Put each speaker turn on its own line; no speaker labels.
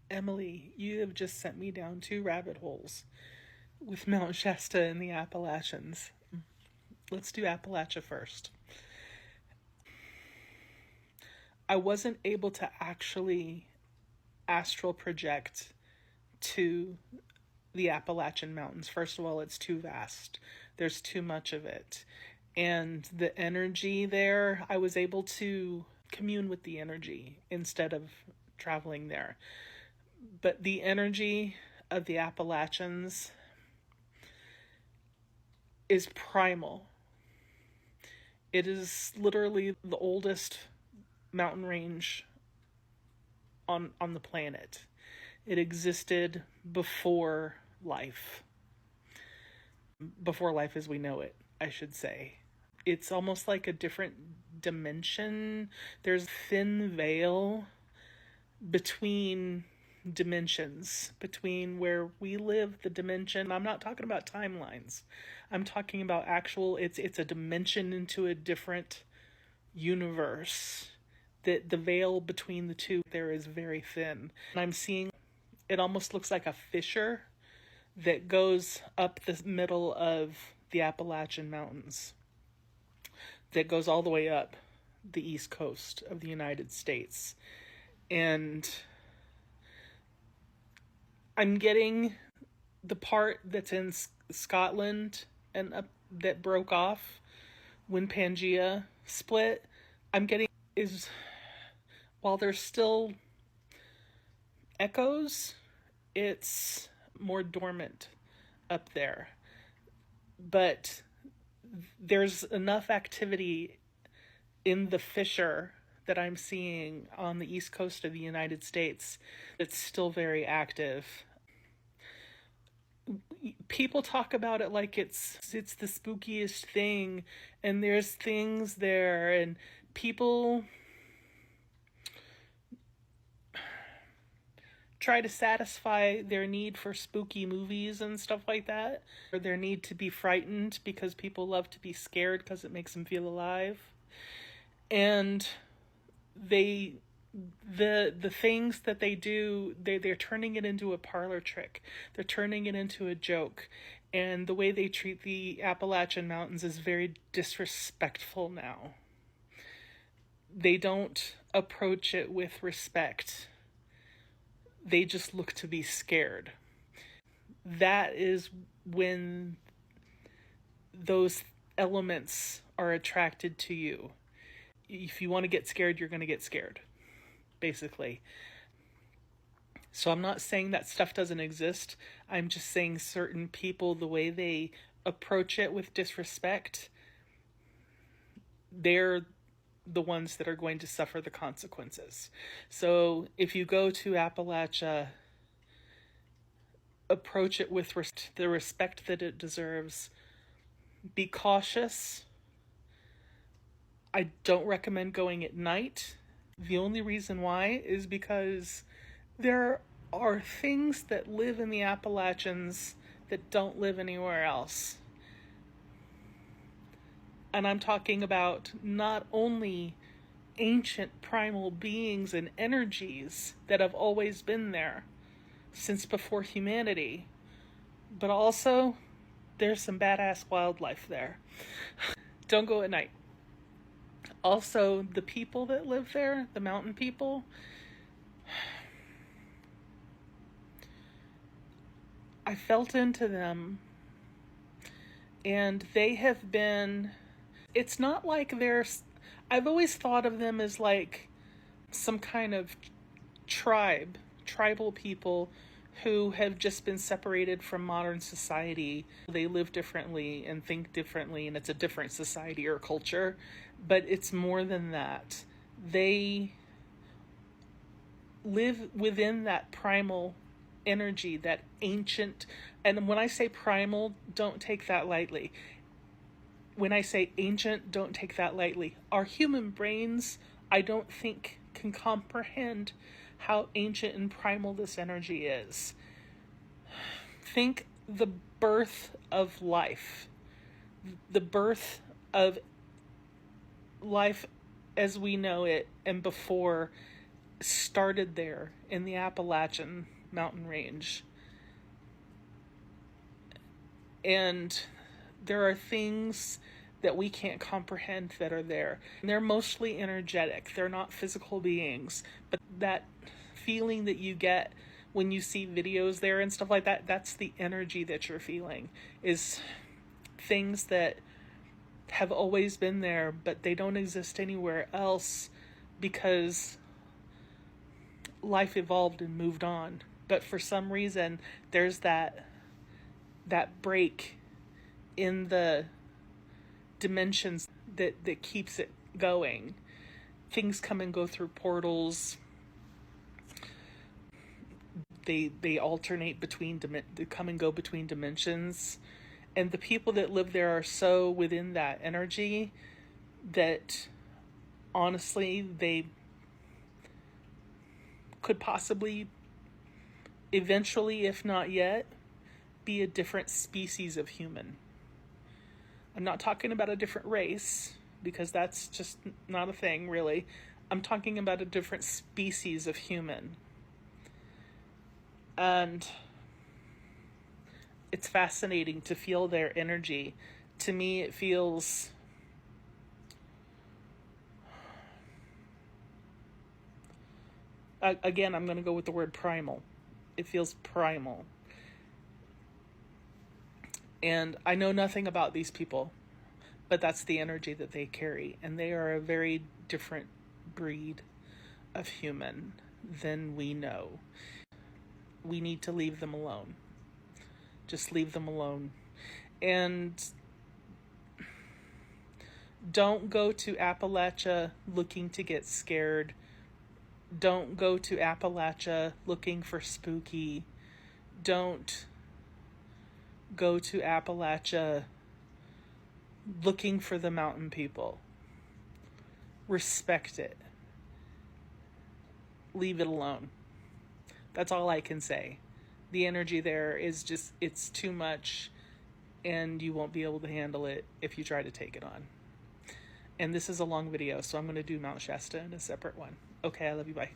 Emily, you have just sent me down two rabbit holes with Mount Shasta and the Appalachians. Let's do Appalachia first. I wasn't able to actually astral project to the Appalachian Mountains. First of all, it's too vast, there's too much of it. And the energy there, I was able to commune with the energy instead of traveling there. But the energy of the Appalachians is primal. It is literally the oldest mountain range on the planet. It existed before life as we know it, I should say. It's almost like a different dimension. There's a thin veil between dimensions, between where we live, the dimension. I'm not talking about timelines. I'm talking about actual, it's a dimension into a different universe. The veil between the two there is very thin. And I'm seeing, it almost looks like a fissure that goes up the middle of the Appalachian Mountains, that goes all the way up the east coast of the United States. And I'm getting the part that's in Scotland and up, that broke off when Pangea split. I'm getting is, while there's still echoes, it's more dormant up there. But there's enough activity in the fissure that I'm seeing on the east coast of the United States that's still very active. People talk about it like it's the spookiest thing, and there's things there, and people try to satisfy their need for spooky movies and stuff like that, or their need to be frightened because people love to be scared because it makes them feel alive. And the things that they do, they're turning it into a parlor trick. They're turning it into a joke. And the way they treat the Appalachian Mountains is very disrespectful now. They don't approach it with respect. They just look to be scared. That is when those elements are attracted to you. If you want to get scared, you're going to get scared, basically. So I'm not saying that stuff doesn't exist. I'm just saying certain people, the way they approach it with disrespect, they're the ones that are going to suffer the consequences. So if you go to Appalachia, approach it with the respect that it deserves. Be cautious. I don't recommend going at night. The only reason why is because there are things that live in the Appalachians that don't live anywhere else. And I'm talking about not only ancient primal beings and energies that have always been there since before humanity, but also there's some badass wildlife there. Don't go at night. Also, the people that live there, the mountain people, I felt into them, and they have been, it's not like I've always thought of them as like some kind of tribal people who have just been separated from modern society. They live differently and think differently, and it's a different society or culture, but it's more than that. They live within that primal energy, that ancient, and when I say primal, don't take that lightly. When I say ancient, don't take that lightly. Our human brains, I don't think, can comprehend how ancient and primal this energy is. Think the birth of life. The birth of life as we know it and before started there in the Appalachian mountain range. And there are things that we can't comprehend that are there. And they're mostly energetic. They're not physical beings. But that feeling that you get when you see videos there and stuff like that, that's the energy that you're feeling. Is things that have always been there, but they don't exist anywhere else because life evolved and moved on. But for some reason, there's that break in the dimensions that keeps it going. Things come and go through portals. They alternate between they come and go between dimensions, and the people that live there are so within that energy that honestly they could possibly eventually, if not yet, be a different species of human. I'm not talking about a different race, because that's just not a thing, really. I'm talking about a different species of human. And it's fascinating to feel their energy. To me, it feels again, I'm going to go with the word primal. It feels primal. And I know nothing about these people, but that's the energy that they carry. And they are a very different breed of human than we know. We need to leave them alone. Just leave them alone. And don't go to Appalachia looking to get scared. Don't go to Appalachia looking for spooky. Don't go to Appalachia looking for the mountain people. Respect it. Leave it alone. That's all I can say. The energy there is just, it's too much, and you won't be able to handle it if you try to take it on. And this is a long video, so I'm going to do Mount Shasta in a separate one. Okay, I love you, bye.